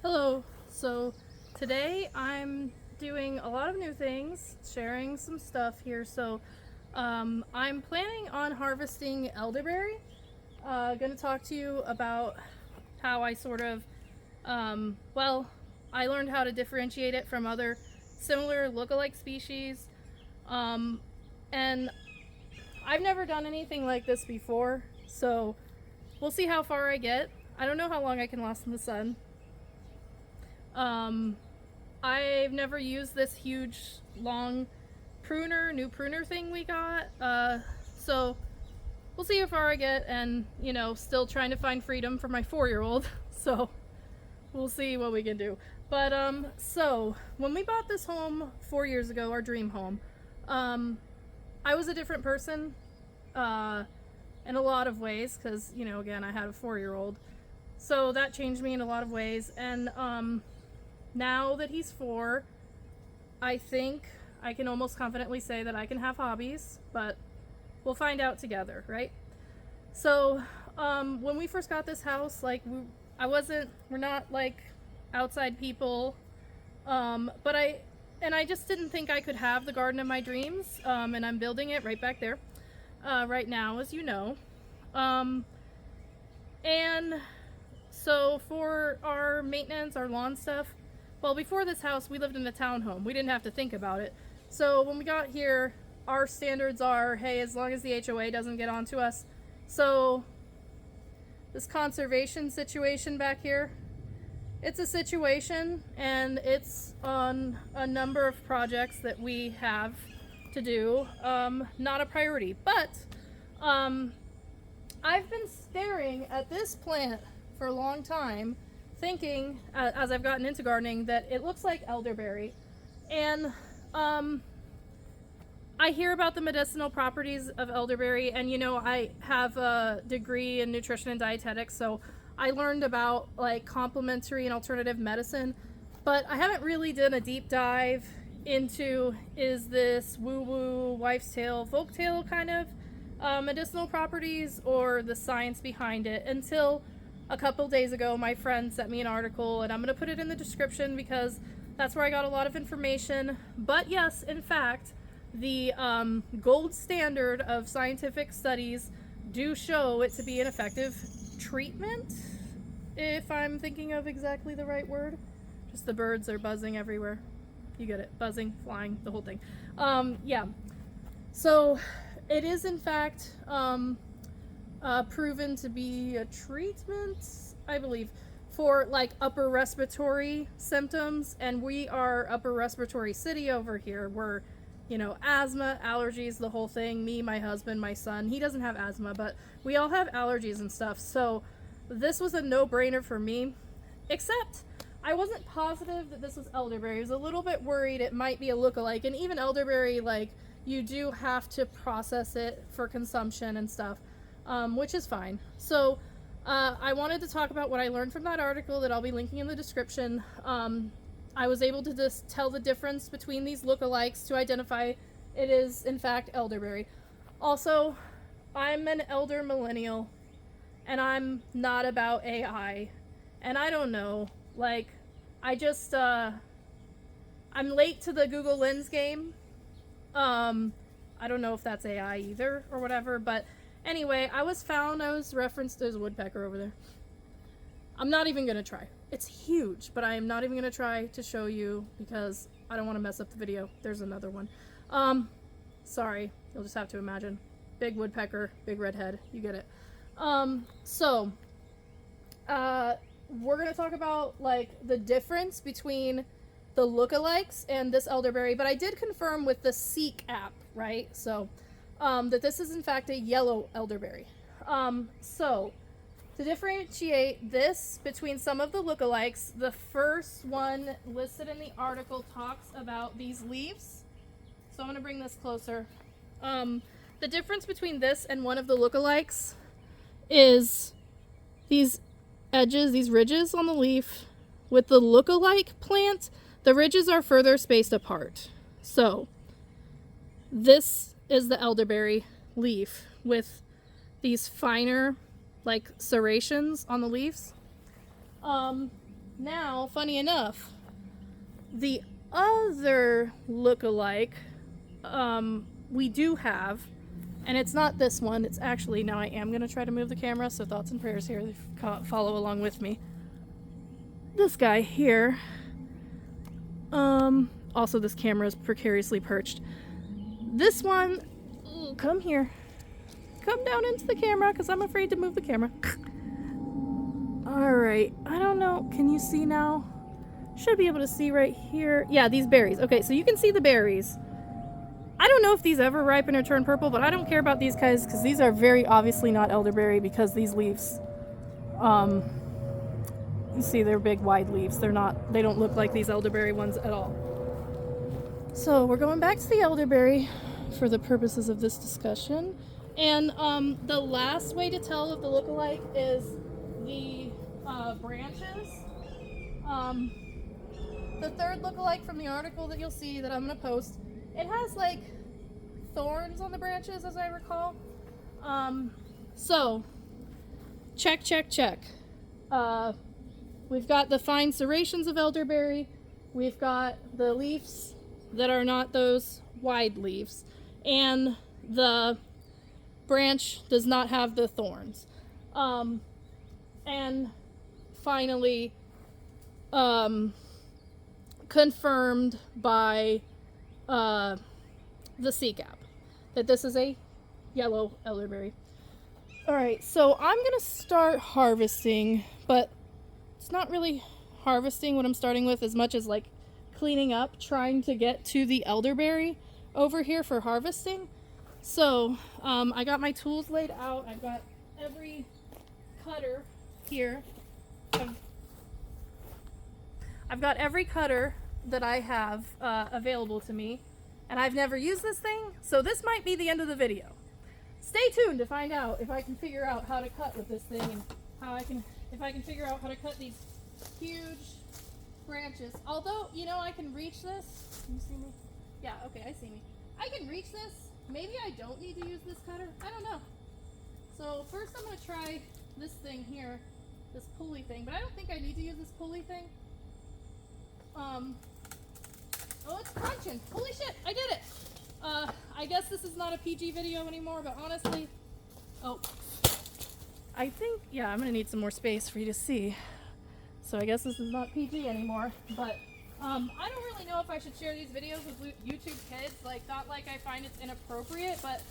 Hello. So today I'm doing a lot of new things, sharing some stuff here. I'm planning on harvesting elderberry. Going to talk to you about how I sort of, I learned how to differentiate it from other similar look-alike species. Um, and I've never done anything like this before, so we'll see how far I get. I don't know how long I can last in the sun. Um, I've never used this huge, long new pruner thing we got. So we'll see how far I get, and still trying to find freedom for my 4-year-old. So we'll see what we can do. But so when we bought this home 4 years ago, our dream home, I was a different person, in a lot of ways, because again, I had a 4-year-old. So that changed me in a lot of ways, and now that he's 4, I think I can almost confidently say that I can have hobbies, but we'll find out together, right? So, when we first got this house, we're not like outside people, but I just didn't think I could have the garden of my dreams, and I'm building it right back there, right now, as you know. And so for our maintenance, our lawn stuff, well, before this house, we lived in a townhome. We didn't have to think about it. So when we got here, our standards are, hey, as long as the HOA doesn't get onto us. So this conservation situation back here, it's a situation, and it's on a number of projects that we have to do. Not a priority, but I've been staring at this plant for a long time, thinking, as I've gotten into gardening, that it looks like elderberry. And I hear about the medicinal properties of elderberry, and I have a degree in nutrition and dietetics, so I learned about like complementary and alternative medicine, but I haven't really done a deep dive into, is this woo-woo, wife's tale, folktale kind of medicinal properties, or the science behind it, until a couple days ago my friend sent me an article, and I'm going to put it in the description because that's where I got a lot of information. But yes, in fact, the gold standard of scientific studies do show it to be an effective treatment, if I'm thinking of exactly the right word. Just the birds are buzzing everywhere. You get it. Buzzing, flying, the whole thing. Yeah. So it is in fact proven to be a treatment, I believe, for like upper respiratory symptoms. And we are upper respiratory city over here. We're, asthma, allergies, the whole thing. Me, my husband, my son. He doesn't have asthma, but we all have allergies and stuff. So this was a no-brainer for me, except I wasn't positive that this was elderberry. I was a little bit worried it might be a look-alike. And even elderberry, like, you do have to process it for consumption and stuff, which is fine. So I wanted to talk about what I learned from that article that I'll be linking in the description. I was able to just tell the difference between these lookalikes to identify it is, in fact, elderberry. Also, I'm an elder millennial, and I'm not about AI. And I don't know, like, I'm late to the Google Lens game. I don't know if that's AI either or whatever, but anyway, I was referenced as a woodpecker over there. I'm not even gonna try. It's huge, but I am not even gonna try to show you because I don't want to mess up the video. There's another one. Sorry, you'll just have to imagine. Big woodpecker, big red head, you get it. We're gonna talk about like the difference between the lookalikes and this elderberry, but I did confirm with the Seek app, right? So, that this is in fact a yellow elderberry. So to differentiate this between some of the lookalikes, the first one listed in the article talks about these leaves. So I'm going to bring this closer. The difference between this and one of the lookalikes is these edges, these ridges on the leaf. With the lookalike plant, the ridges are further spaced apart. So this is the elderberry leaf with these finer like serrations on the leaves. Now, funny enough, the other look-alike we do have, and it's not this one. It's actually, now I am going to try to move the camera, so thoughts and prayers here. Follow along with me. This guy here. Also, this camera is precariously perched. This one, ooh, come here. Come down into the camera, because I'm afraid to move the camera. Alright, I don't know. Can you see now? Should be able to see right here. Yeah, these berries. Okay, so you can see the berries. I don't know if these ever ripen or turn purple, but I don't care about these guys because these are very obviously not elderberry because these leaves, you see they're big wide leaves. They don't look like these elderberry ones at all. So we're going back to the elderberry for the purposes of this discussion. And the last way to tell if the lookalike is the branches. The third lookalike from the article that you'll see that I'm going to post, it has like thorns on the branches as I recall. So, check. We've got the fine serrations of elderberry. We've got the leaves that are not those wide leaves. And the branch does not have the thorns. And finally, confirmed by the CCAP that this is a yellow elderberry. Alright, so I'm gonna start harvesting, but it's not really harvesting what I'm starting with as much as like cleaning up, trying to get to the elderberry over here for harvesting. So I got my tools laid out. I've got every cutter here. I've got every cutter that I have available to me, and I've never used this thing, so this might be the end of the video. Stay tuned to find out if I can figure out how to cut with this thing and if I can figure out how to cut these huge branches. Although, you know, I can reach this. Can you see me? Yeah, okay, I see me. I can reach this. Maybe I don't need to use this cutter. I don't know. So first I'm going to try this thing here, this pulley thing, but I don't think I need to use this pulley thing. Oh, it's crunching. Holy shit, I did it. I guess this is not a PG video anymore, but honestly, I think, yeah, I'm gonna need some more space for you to see. So I guess this is not PG anymore, but I don't really know if I should share these videos with YouTube kids. Like, not like I find it's inappropriate, but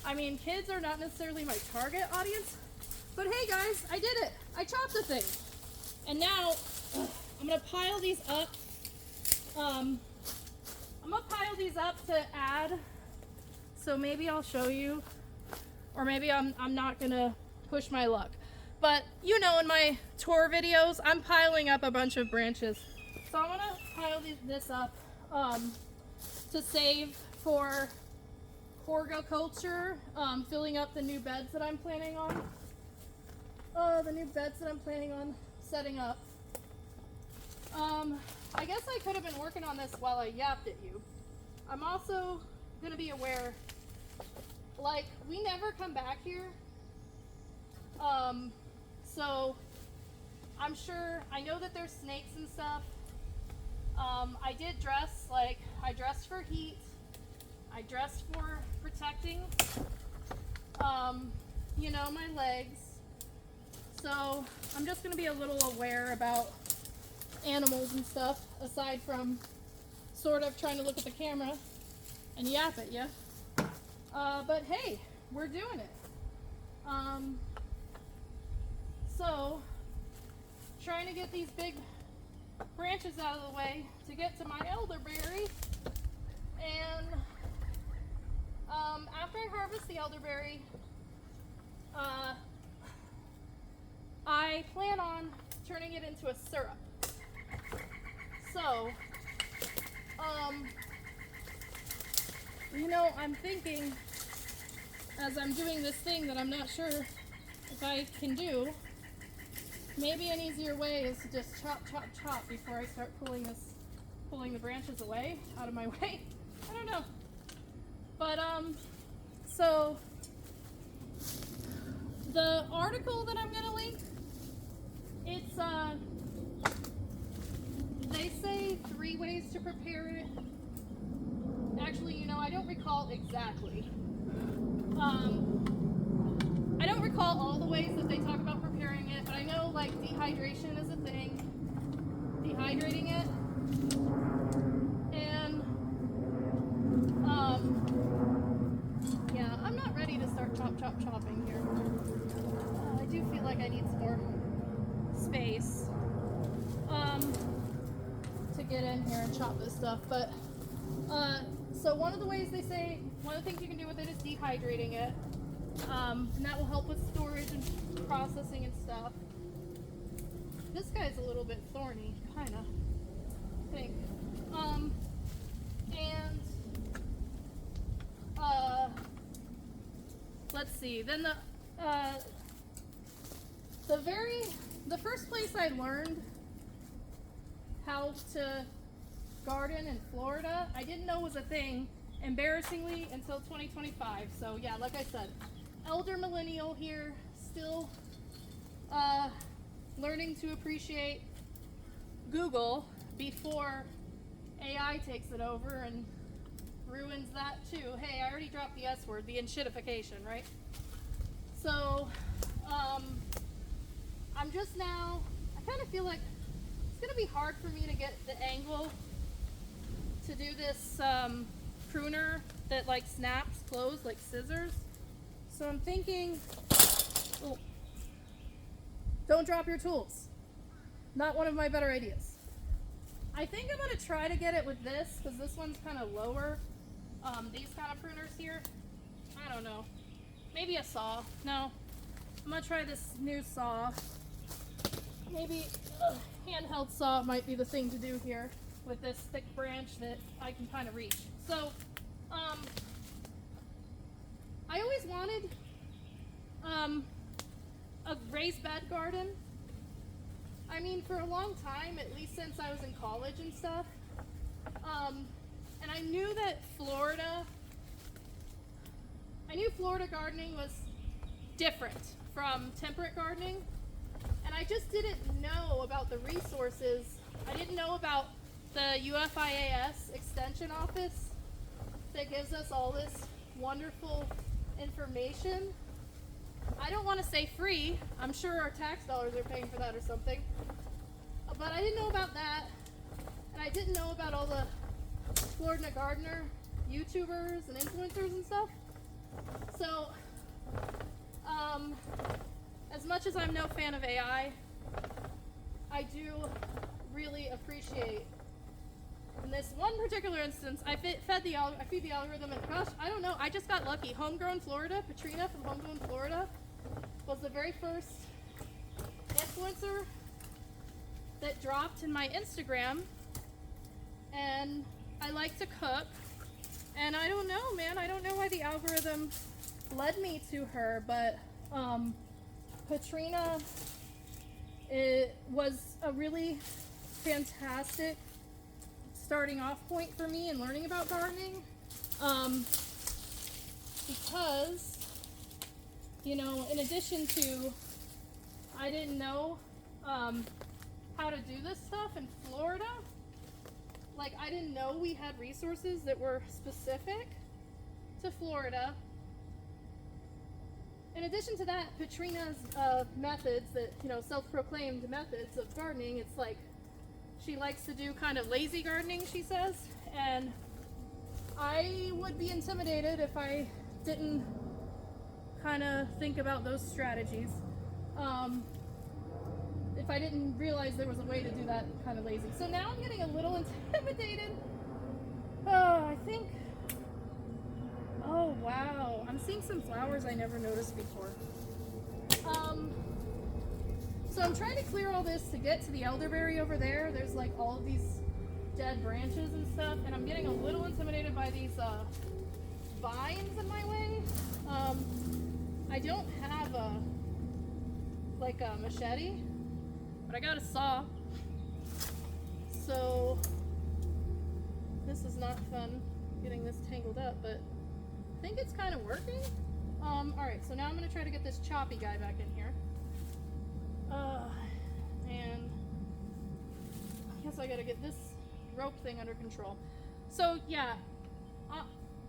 I mean, kids are not necessarily my target audience. But hey guys, I did it. I chopped the thing. And now, I'm gonna pile these up. I'm gonna pile these up to add. So maybe I'll show you, or maybe I'm not gonna push my luck. But you know, in my tour videos, I'm piling up a bunch of branches. So I'm gonna pile this up to save for horticulture, filling up the new beds that I'm planning on. Setting up. I guess I could have been working on this while I yapped at you. I'm also gonna be aware, like, we never come back here. So I'm sure, I know that there's snakes and stuff. I did dress, like, I dressed for heat. I dressed for protecting, you know, my legs. So I'm just gonna be a little aware about animals and stuff, aside from sort of trying to look at the camera and yap at you. But hey, we're doing it. So trying to get these big branches out of the way to get to my elderberry. And after I harvest the elderberry, I plan on turning it into a syrup. So, you know, I'm thinking, as I'm doing this thing that I'm not sure if I can do, maybe an easier way is to just chop before I start pulling the branches away, out of my way. I don't know. But, so, the article that I'm going to link, it's 3 ways to prepare it. Actually, you know, I don't recall exactly. I don't recall all the ways that they talk about preparing it, but I know like dehydration is a thing. Dehydrating it. And yeah, I'm not ready to start chopping here. I do feel like I need some more space to get in here and chop this stuff. But so one of the ways they say, one of the things you can do with it is dehydrating it, and that will help with storage and processing and stuff. This guy's a little bit thorny, kind of, I think. And let's see. Then the first place I learned how to garden in Florida, I didn't know was a thing, embarrassingly, until 2025. So yeah, like I said, elder millennial here, still learning to appreciate Google before AI takes it over and ruins that too. Hey, I already dropped the S word, the enshittification, right? So, I'm just now, I kind of feel like it's going to be hard for me to get the angle to do this pruner that like snaps closed like scissors. So I'm thinking, oh, don't drop your tools. Not one of my better ideas. I think I'm going to try to get it with this because this one's kind of lower. These kind of pruners here, I don't know. Maybe a saw. No, I'm going to try this new saw. Maybe a handheld saw might be the thing to do here with this thick branch that I can kind of reach. So, I always wanted a raised bed garden. I mean, for a long time, at least since I was in college and stuff. And I knew that Florida gardening was different from temperate gardening. And I just didn't know about the resources. I didn't know about the UFIAS extension office that gives us all this wonderful information. I don't want to say free. I'm sure our tax dollars are paying for that or something. But I didn't know about that. And I didn't know about all the Florida gardener YouTubers and influencers and stuff. So, as much as I'm no fan of AI, I do really appreciate, in this one particular instance, I feed the algorithm, and gosh, I don't know, I just got lucky. Homegrown Florida, Katrina from Homegrown Florida, was the very first influencer that dropped in my Instagram, and I like to cook, and I don't know, man, I don't know why the algorithm led me to her, but Katrina, it was a really fantastic starting off point for me in learning about gardening, because, you know, in addition to, I didn't know how to do this stuff in Florida. Like, I didn't know we had resources that were specific to Florida. In addition to that, Katrina's methods, that, you know, self-proclaimed methods of gardening, it's like she likes to do kind of lazy gardening, she says, and I would be intimidated if I didn't kind of think about those strategies. If I didn't realize there was a way to do that kind of lazy. So now I'm getting a little intimidated. I think, oh wow, I'm seeing some flowers I never noticed before. So I'm trying to clear all this to get to the elderberry over there. There's like all of these dead branches and stuff, and I'm getting a little intimidated by these vines in my way. I don't have a machete, but I got a saw. So this is not fun getting this tangled up, but I think it's kind of working. Alright, so now I'm going to try to get this choppy guy back in here. And I guess I got to get this rope thing under control. So yeah,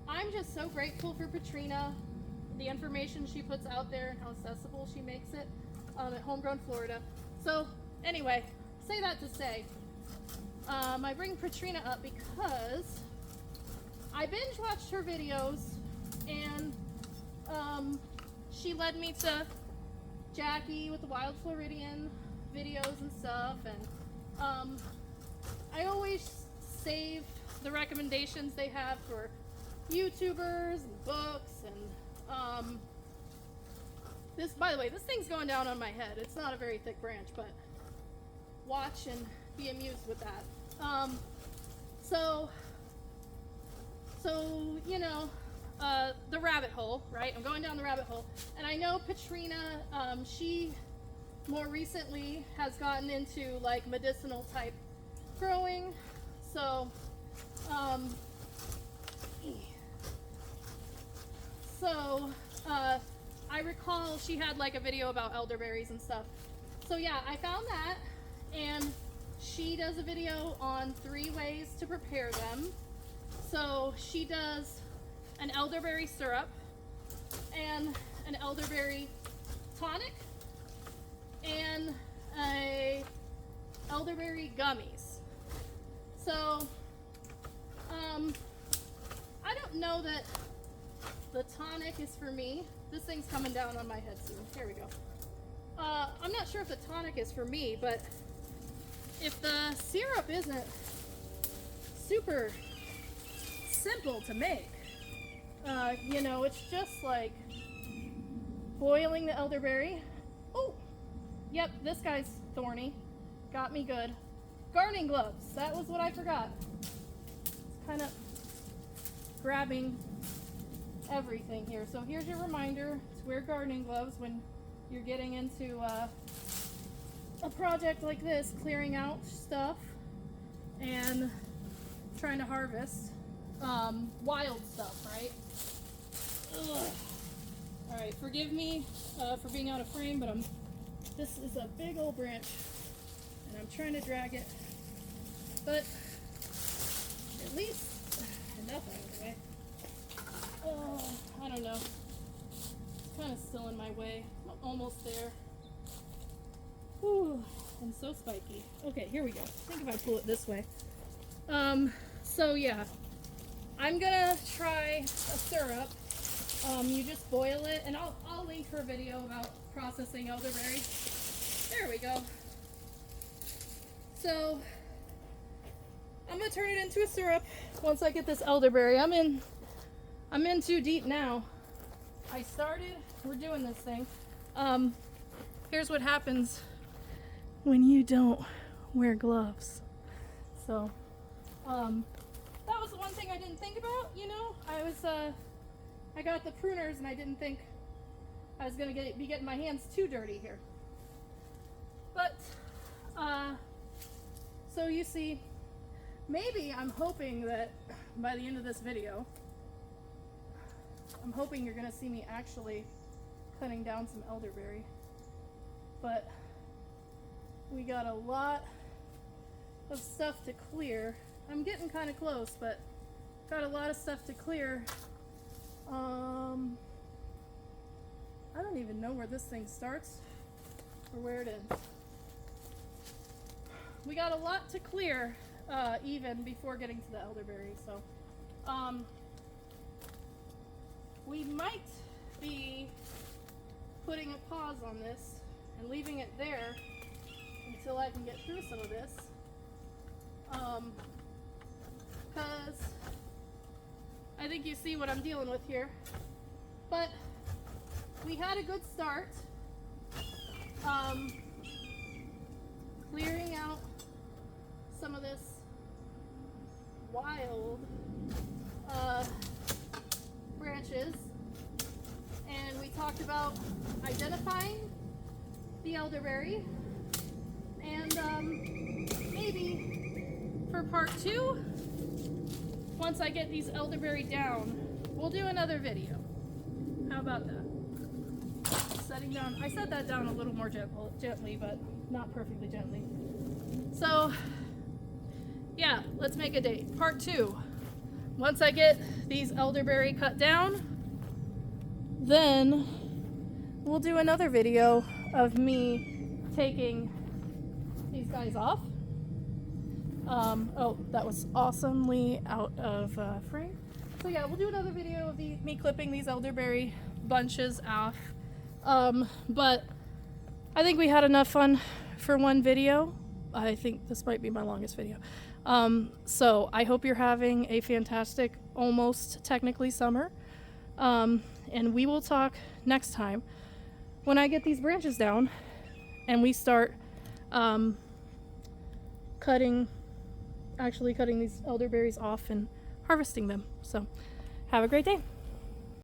I'm just so grateful for Patrina, the information she puts out there and how accessible she makes it at Homegrown Florida. So anyway, say that to say, I bring Patrina up because I binge watched her videos, and she led me to Jackie with the Wild Floridian videos and stuff, and I always save the recommendations they have for YouTubers and books, and this, by the way, this thing's going down on my head. It's not a very thick branch, but watch and be amused with that. So you know, the rabbit hole, right? I'm going down the rabbit hole, and I know Patrina, she more recently has gotten into like medicinal type growing. So I recall she had like a video about elderberries and stuff. So yeah, I found that, and she does a video on 3 ways to prepare them. So she does an elderberry syrup and an elderberry tonic and a elderberry gummies. So I don't know that the tonic is for me. This thing's coming down on my head soon. Here we go. I'm not sure if the tonic is for me, but if the syrup isn't super simple to make, you know, it's just like boiling the elderberry. Oh, yep, this guy's thorny. Got me good. Gardening gloves, that was what I forgot. It's kind of grabbing everything here. So here's your reminder to wear gardening gloves when you're getting into a project like this, clearing out stuff and trying to harvest wild stuff, right? Ugh. All right, forgive me for being out of frame, but this is a big old branch and I'm trying to drag it, but at least enough out of the way. Oh, I don't know. It's kind of still in my way. I'm almost there. Whew, and so spiky. Okay, here we go. I think if I pull it this way. So yeah, I'm gonna try a syrup. You just boil it, and I'll link her video about processing elderberries. There we go. So I'm gonna turn it into a syrup once I get this elderberry. I'm in too deep now. I started, we're doing this thing. Here's what happens when you don't wear gloves. So, that was the one thing I didn't think about, you know. I got the pruners and I didn't think I was gonna be getting my hands too dirty here. But, so you see, maybe I'm hoping that by the end of this video, I'm hoping you're gonna see me actually cutting down some elderberry. But we got a lot of stuff to clear. I'm getting kind of close, but got a lot of stuff to clear. I don't even know where this thing starts or where it ends. We got a lot to clear even before getting to the elderberry, so we might be putting a pause on this and leaving it there until I can get through some of this, because I think you see what I'm dealing with here. But we had a good start clearing out some of this wild branches, and we talked about identifying the elderberry, and maybe for part 2, once I get these elderberry down, we'll do another video. How about that? Setting down, I set that down a little more gently, but not perfectly gently. So yeah, let's make a date. Part 2. Once I get these elderberry cut down, then we'll do another video of me taking these guys off. Oh, that was awesomely out of frame. So yeah, we'll do another video of me clipping these elderberry bunches off. But I think we had enough fun for one video. I think this might be my longest video. So I hope you're having a fantastic, almost technically summer. And we will talk next time when I get these branches down and we start cutting these elderberries off and harvesting them. So have a great day.